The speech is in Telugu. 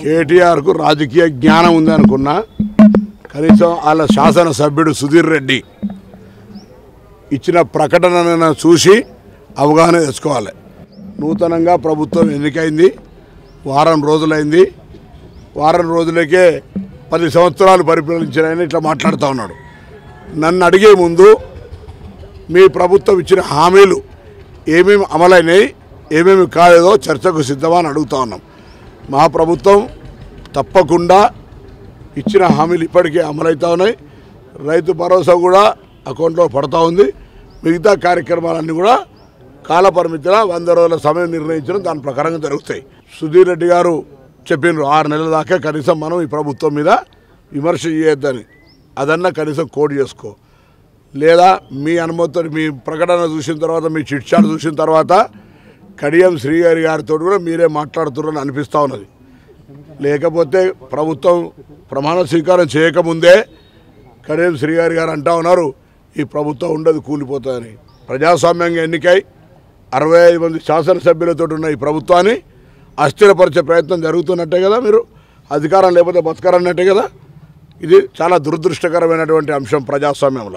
కేటీఆర్కు రాజకీయ జ్ఞానం ఉంది అనుకున్నా కనీసం వాళ్ళ శాసనసభ్యుడు సుధీర్ రెడ్డి ఇచ్చిన ప్రకటనను చూసి అవగాహన తెచ్చుకోవాలి. నూతనంగా ప్రభుత్వం ఎన్నికైంది, వారం రోజులైంది. వారం రోజులకే 10 సంవత్సరాలు పరిపాలించారని ఇట్లా మాట్లాడుతూ ఉన్నాడు. నన్ను అడిగే ముందు మీ ప్రభుత్వం ఇచ్చిన హామీలు ఏమేమి అమలైనాయి, ఏమేమి కాలేదో చర్చకు సిద్ధమా అని అడుగుతూ ఉన్నాం. మా ప్రభుత్వం తప్పకుండా ఇచ్చిన హామీలు ఇప్పటికే అమలవుతూ ఉన్నాయి. రైతు భరోసా కూడా అకౌంట్లో పడుతూ ఉంది. మిగతా కార్యక్రమాలన్నీ కూడా కాలపరిమితిలో 100 రోజుల సమయం నిర్ణయించడం దాని ప్రకారంగా జరుగుతాయి. సుధీర్ రెడ్డి గారు చెప్పినారు 6 నెలల దాకా కనీసం మనం ఈ ప్రభుత్వం మీద విమర్శ చేయొద్దని. అదన్నా కనీసం కోడ్ చేసుకో, లేదా మీ అనుమతితో మీ ప్రకటన చూసిన తర్వాత, మీ చిట్చాట్ చూసిన తర్వాత కడియం శ్రీగారి గారితో కూడా మీరే మాట్లాడుతున్నారని అనిపిస్తూ ఉన్నది. లేకపోతే ప్రభుత్వం ప్రమాణ స్వీకారం చేయకముందే కడియం శ్రీగారి గారు అంటూ ఉన్నారు ఈ ప్రభుత్వం ఉండదు, కూలిపోతుందని. ప్రజాస్వామ్యంగా ఎన్నికై 65 మంది శాసనసభ్యులతో ఉన్న ఈ ప్రభుత్వాన్ని అస్థిరపరిచే ప్రయత్నం జరుగుతున్నట్టే కదా. మీరు అధికారం లేకపోతే బతకారన్నట్టే కదా. ఇది చాలా దురదృష్టకరమైనటువంటి అంశం ప్రజాస్వామ్యంలో.